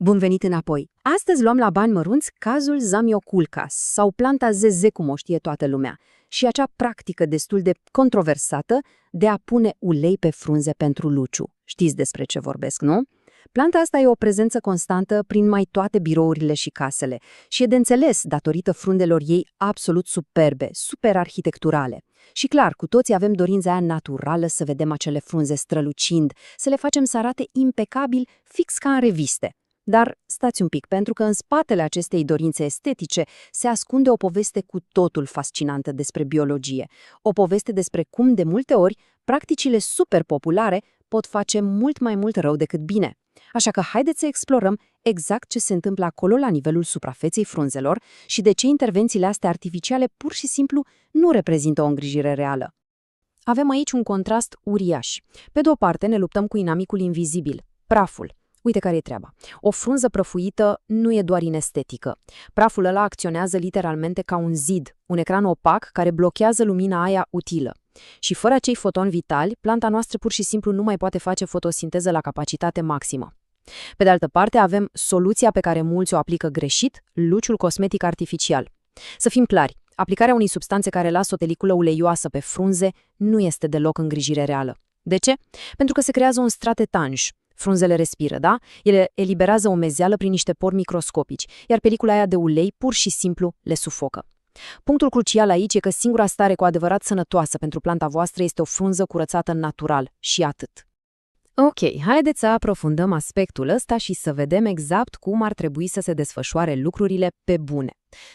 Bun venit înapoi! Astăzi luăm la bani mărunți cazul Zamioculcas, sau planta zeze, cum o știe toată lumea, și acea practică destul de controversată de a pune ulei pe frunze pentru luciu. Știți despre ce vorbesc, nu? Planta asta e o prezență constantă prin mai toate birourile și casele și e de înțeles datorită frundelor ei absolut superbe, super arhitecturale. Și clar, cu toții avem dorința aia naturală să vedem acele frunze strălucind, să le facem să arate impecabil, fix ca în reviste. Dar stați un pic, pentru că în spatele acestei dorințe estetice se ascunde o poveste cu totul fascinantă despre biologie. O poveste despre cum, de multe ori, practicile super populare pot face mult mai mult rău decât bine. Așa că haideți să explorăm exact ce se întâmplă acolo la nivelul suprafeței frunzelor și de ce intervențiile astea artificiale pur și simplu nu reprezintă o îngrijire reală. Avem aici un contrast uriaș. Pe de o parte ne luptăm cu inamicul invizibil, praful. Uite care e treaba. O frunză prăfuită nu e doar inestetică. Praful ăla acționează literalmente ca un zid, un ecran opac care blochează lumina aia utilă. Și fără acei fotoni vitali, planta noastră pur și simplu nu mai poate face fotosinteză la capacitate maximă. Pe de altă parte, avem soluția pe care mulți o aplică greșit, luciul cosmetic artificial. Să fim clari, aplicarea unei substanțe care lasă o teliculă uleioasă pe frunze nu este deloc îngrijire reală. De ce? Pentru că se creează un strat etanș. Frunzele respiră, da? Ele eliberează o mezeală prin niște pori microscopici, iar pelicula aia de ulei pur și simplu le sufocă. Punctul crucial aici e că singura stare cu adevărat sănătoasă pentru planta voastră este o frunză curățată natural și atât. Ok, haideți să aprofundăm aspectul ăsta și să vedem exact cum ar trebui să se desfășoare lucrurile pe bune.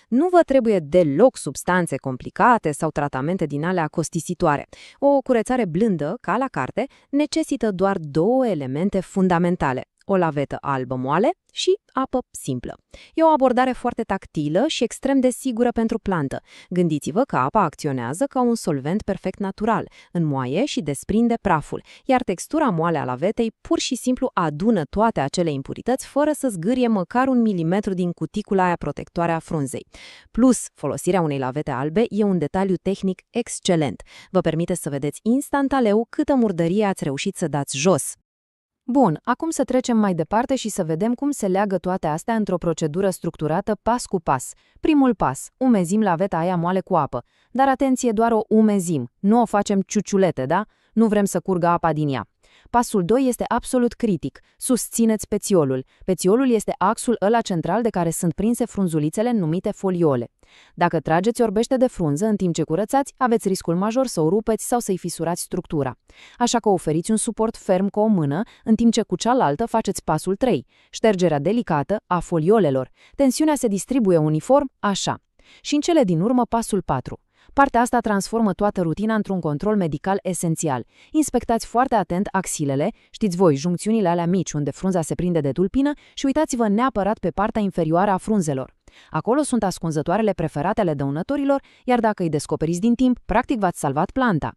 Nu vă trebuie deloc substanțe complicate sau tratamente din alea costisitoare. O curățare blândă, ca la carte, necesită doar două elemente fundamentale: o lavetă albă moale și apă simplă. E o abordare foarte tactilă și extrem de sigură pentru plantă. Gândiți-vă că apa acționează ca un solvent perfect natural, înmoaie și desprinde praful, iar textura moale a lavetei pur și simplu adună toate acele impurități fără să zgârie măcar 1 milimetru din cuticula aia protectoare a frunzei. Plus, folosirea unei lavete albe e un detaliu tehnic excelent. Vă permite să vedeți instantaneu câtă murdărie ați reușit să dați jos. Bun, acum să trecem mai departe și să vedem cum se leagă toate astea într-o procedură structurată pas cu pas. Primul pas, umezim laveta aia moale cu apă. Dar atenție, doar o umezim, nu o facem ciuciulete, da? Nu vrem să curgă apa din ea. Pasul 2 este absolut critic. Susțineți pețiolul. Pețiolul este axul ăla central de care sunt prinse frunzulițele numite foliole. Dacă trageți orbește de frunză în timp ce curățați, aveți riscul major să o rupeți sau să-i fisurați structura. Așa că oferiți un suport ferm cu o mână, în timp ce cu cealaltă faceți pasul 3, ștergerea delicată a foliolelor. Tensiunea se distribuie uniform, așa. Și în cele din urmă, pasul 4. Partea asta transformă toată rutina într-un control medical esențial. Inspectați foarte atent axilele, știți voi, juncțiunile alea mici unde frunza se prinde de tulpină și uitați-vă neapărat pe partea inferioară a frunzelor. Acolo sunt ascunzătoarele preferate ale dăunătorilor, iar dacă îi descoperiți din timp, practic v-ați salvat planta.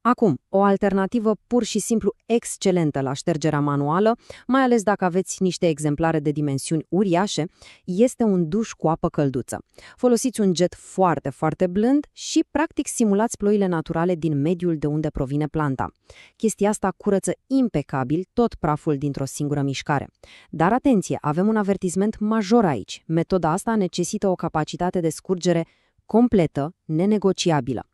Acum, o alternativă pur și simplu excelentă la ștergerea manuală, mai ales dacă aveți niște exemplare de dimensiuni uriașe, este un duș cu apă călduță. Folosiți un jet foarte, foarte blând și, practic, simulați ploile naturale din mediul de unde provine planta. Chestia asta curăță impecabil tot praful dintr-o singură mișcare. Dar atenție, avem un avertisment major aici. Metoda asta necesită o capacitate de scurgere completă, nenegociabilă.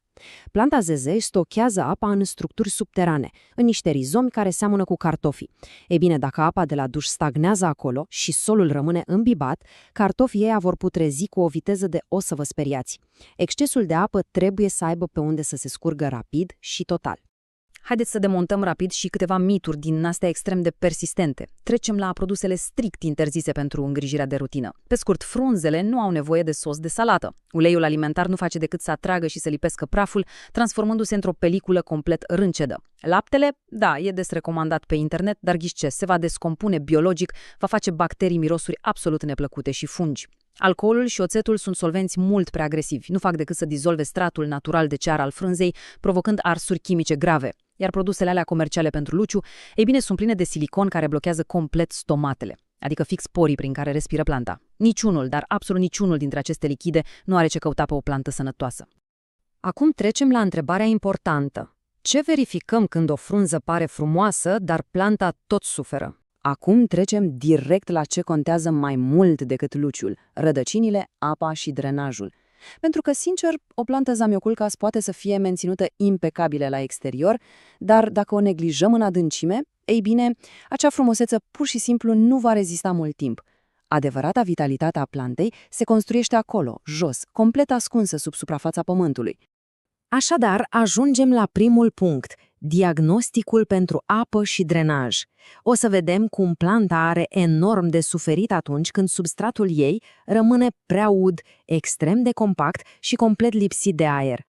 Planta zeze își stochează apa în structuri subterane, în niște rizomi care seamănă cu cartofii. Ei bine, dacă apa de la duș stagnează acolo și solul rămâne îmbibat, cartofii ăia vor putrezi cu o viteză de o să vă speriați. Excesul de apă trebuie să aibă pe unde să se scurgă rapid și total. Haideți să demontăm rapid și câteva mituri din astea extrem de persistente. Trecem la produsele strict interzise pentru îngrijirea de rutină. Pe scurt, frunzele nu au nevoie de sos de salată. Uleiul alimentar nu face decât să atragă și să lipească praful, transformându-se într-o peliculă complet râncedă. Laptele, da, e des recomandat pe internet, dar ghiși ce, se va descompune biologic, va face bacterii, mirosuri absolut neplăcute și fungi. Alcoolul și oțetul sunt solvenți mult prea agresivi, nu fac decât să dizolve stratul natural de ceară al frunzei, provocând arsuri chimice grave. Iar produsele alea comerciale pentru luciu, ei bine, sunt pline de silicon care blochează complet stomatele, adică fix porii prin care respiră planta. Niciunul, dar absolut niciunul dintre aceste lichide nu are ce căuta pe o plantă sănătoasă. Acum trecem la întrebarea importantă. Ce verificăm când o frunză pare frumoasă, dar planta tot suferă? Acum trecem direct la ce contează mai mult decât luciul, rădăcinile, apa și drenajul. Pentru că, sincer, o plantă zamioculcas poate să fie menținută impecabilă la exterior, dar dacă o neglijăm în adâncime, ei bine, acea frumusețe pur și simplu nu va rezista mult timp. Adevărata vitalitate a plantei se construiește acolo, jos, complet ascunsă sub suprafața pământului. Așadar, ajungem la primul punct, diagnosticul pentru apă și drenaj. O să vedem cum planta are enorm de suferit atunci când substratul ei rămâne prea ud, extrem de compact și complet lipsit de aer.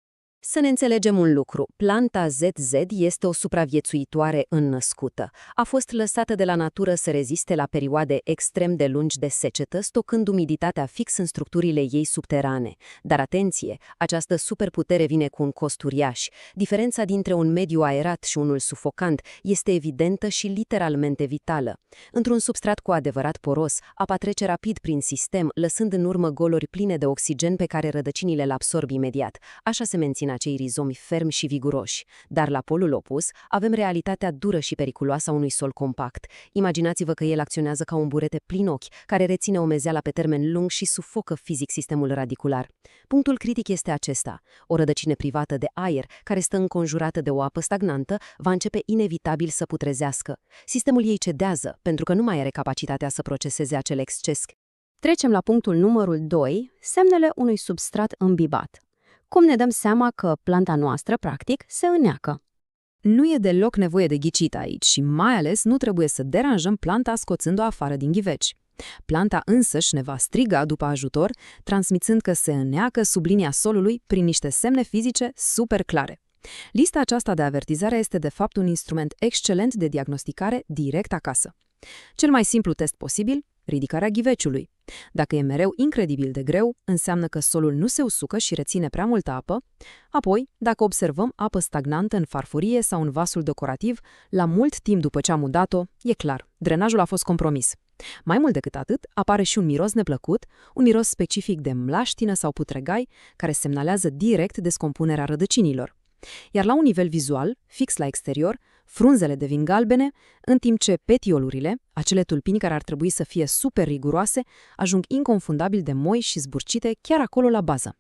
Să ne înțelegem un lucru, planta ZZ este o supraviețuitoare înnăscută. A fost lăsată de la natură să reziste la perioade extrem de lungi de secetă, stocând umiditatea fix în structurile ei subterane. Dar atenție, această superputere vine cu un cost uriaș. Diferența dintre un mediu aerat și unul sufocant este evidentă și literalmente vitală. Într-un substrat cu adevărat poros, apa trece rapid prin sistem, lăsând în urmă goluri pline de oxigen pe care rădăcinile îl absorb imediat. Așa se menține acei rizomi fermi și viguroși. Dar la polul opus avem realitatea dură și periculoasă a unui sol compact. Imaginați-vă că el acționează ca un burete plin ochi, care reține omezeala pe termen lung și sufocă fizic sistemul radicular. Punctul critic este acesta. O rădăcină privată de aer, care stă înconjurată de o apă stagnantă, va începe inevitabil să putrezească. Sistemul ei cedează, pentru că nu mai are capacitatea să proceseze acel exces. Trecem la punctul numărul 2, semnele unui substrat îmbibat. Cum ne dăm seama că planta noastră, practic, se îneacă? Nu e deloc nevoie de ghicit aici și mai ales nu trebuie să deranjăm planta scoțând-o afară din ghiveci. Planta însăși ne va striga după ajutor, transmițând că se îneacă sub linia solului prin niște semne fizice super clare. Lista aceasta de avertizare este de fapt un instrument excelent de diagnosticare direct acasă. Cel mai simplu test posibil, ridicarea ghiveciului. Dacă e mereu incredibil de greu, înseamnă că solul nu se usucă și reține prea multă apă. Apoi, dacă observăm apă stagnantă în farfurie sau în vasul decorativ, la mult timp după ce am udat-o, e clar, drenajul a fost compromis. Mai mult decât atât, apare și un miros neplăcut, un miros specific de mlaștină sau putregai, care semnalează direct descompunerea rădăcinilor. Iar la un nivel vizual, fix la exterior, frunzele devin galbene, în timp ce petiolurile, acele tulpini care ar trebui să fie super riguroase, ajung inconfundabil de moi și zburcite chiar acolo la bază.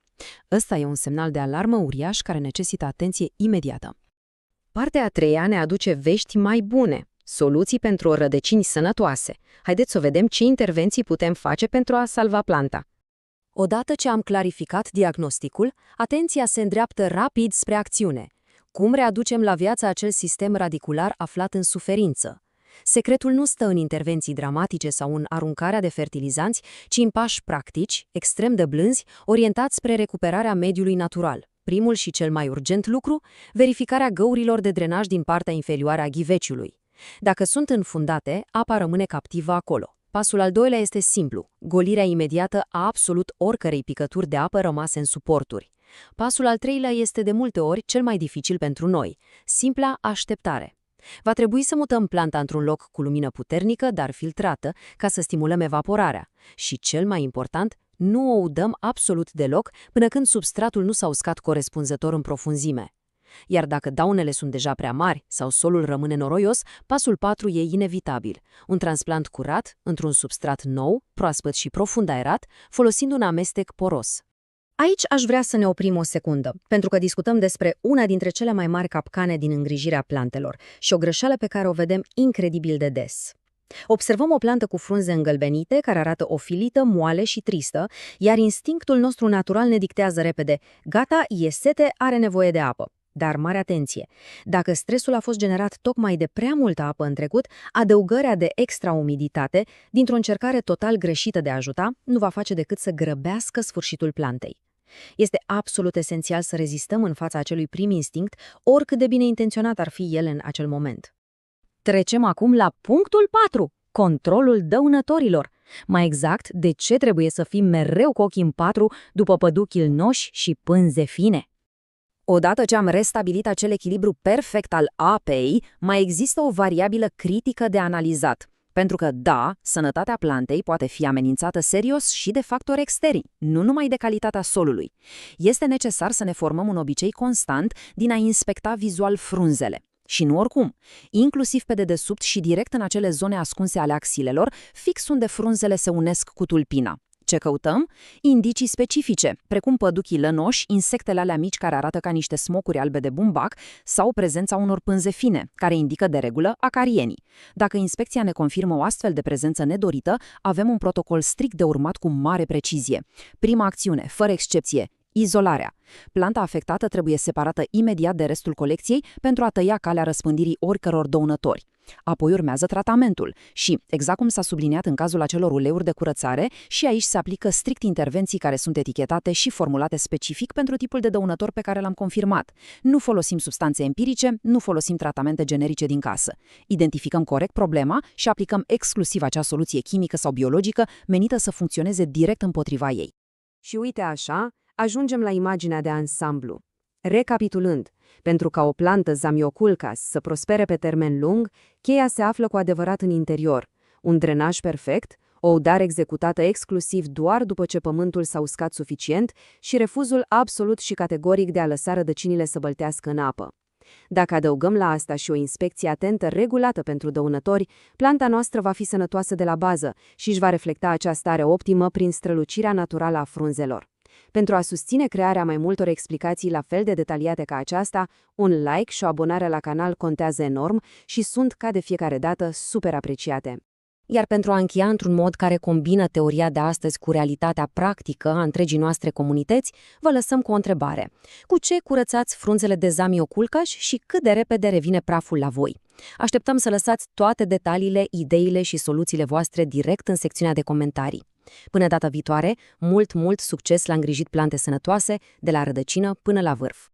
Ăsta e un semnal de alarmă uriaș care necesită atenție imediată. Partea a treia ne aduce vești mai bune, soluții pentru rădăcini sănătoase. Haideți să vedem ce intervenții putem face pentru a salva planta. Odată ce am clarificat diagnosticul, atenția se îndreaptă rapid spre acțiune. Cum readucem la viață acel sistem radicular aflat în suferință? Secretul nu stă în intervenții dramatice sau în aruncarea de fertilizanți, ci în pași practici, extrem de blânzi, orientați spre recuperarea mediului natural. Primul și cel mai urgent lucru, verificarea găurilor de drenaj din partea inferioară a ghiveciului. Dacă sunt înfundate, apa rămâne captivă acolo. Pasul al doilea este simplu, golirea imediată a absolut oricărei picături de apă rămase în suporturi. Pasul al treilea este de multe ori cel mai dificil pentru noi, simpla așteptare. Va trebui să mutăm planta într-un loc cu lumină puternică, dar filtrată, ca să stimulăm evaporarea. Și cel mai important, nu o udăm absolut deloc până când substratul nu s-a uscat corespunzător în profunzime. Iar dacă daunele sunt deja prea mari sau solul rămâne noroios, pasul 4 e inevitabil. Un transplant curat, într-un substrat nou, proaspăt și profund aerat, folosind un amestec poros. Aici aș vrea să ne oprim o secundă, pentru că discutăm despre una dintre cele mai mari capcane din îngrijirea plantelor și o greșeală pe care o vedem incredibil de des. Observăm o plantă cu frunze îngălbenite, care arată ofilită, moale și tristă, iar instinctul nostru natural ne dictează repede: gata, e sete, are nevoie de apă. Dar mare atenție! Dacă stresul a fost generat tocmai de prea multă apă în trecut, adăugarea de extraumiditate, dintr-o încercare total greșită de a ajuta, nu va face decât să grăbească sfârșitul plantei. Este absolut esențial să rezistăm în fața acelui prim instinct, oricât de bine intenționat ar fi el în acel moment. Trecem acum la punctul 4, controlul dăunătorilor. Mai exact, de ce trebuie să fim mereu cu ochii în patru după păduchi ilnoși și pânze fine. Odată ce am restabilit acel echilibru perfect al apei, mai există o variabilă critică de analizat. Pentru că, da, sănătatea plantei poate fi amenințată serios și de factori externi, nu numai de calitatea solului. Este necesar să ne formăm un obicei constant din a inspecta vizual frunzele. Și nu oricum, inclusiv pe dedesubt și direct în acele zone ascunse ale axilelor, fix unde frunzele se unesc cu tulpina. Ce căutăm? Indicii specifice, precum păduchii lănoși, insectele alea mici care arată ca niște smocuri albe de bumbac sau prezența unor pânze fine, care indică de regulă acarienii. Dacă inspecția ne confirmă o astfel de prezență nedorită, avem un protocol strict de urmat cu mare precizie. Prima acțiune, fără excepție, izolarea. Planta afectată trebuie separată imediat de restul colecției pentru a tăia calea răspândirii oricăror dăunători. Apoi urmează tratamentul și, exact cum s-a subliniat în cazul acelor uleiuri de curățare, și aici se aplică strict intervenții care sunt etichetate și formulate specific pentru tipul de dăunător pe care l-am confirmat. Nu folosim substanțe empirice, nu folosim tratamente generice din casă. Identificăm corect problema și aplicăm exclusiv acea soluție chimică sau biologică menită să funcționeze direct împotriva ei. Și uite așa, ajungem la imaginea de ansamblu. Recapitulând, pentru ca o plantă Zamioculcas să prospere pe termen lung, cheia se află cu adevărat în interior. Un drenaj perfect, o udare executată exclusiv doar după ce pământul s-a uscat suficient și refuzul absolut și categoric de a lăsa rădăcinile să băltească în apă. Dacă adăugăm la asta și o inspecție atentă regulată pentru dăunători, planta noastră va fi sănătoasă de la bază și își va reflecta acea stare optimă prin strălucirea naturală a frunzelor. Pentru a susține crearea mai multor explicații la fel de detaliate ca aceasta, un like și o abonare la canal contează enorm și sunt, ca de fiecare dată, super apreciate. Iar pentru a încheia într-un mod care combină teoria de astăzi cu realitatea practică a întregii noastre comunități, vă lăsăm cu o întrebare. Cu ce curățați frunzele de Zamioculcas și cât de repede revine praful la voi? Așteptăm să lăsați toate detaliile, ideile și soluțiile voastre direct în secțiunea de comentarii. Până data viitoare, mult succes la îngrijit plante sănătoase, de la rădăcină până la vârf!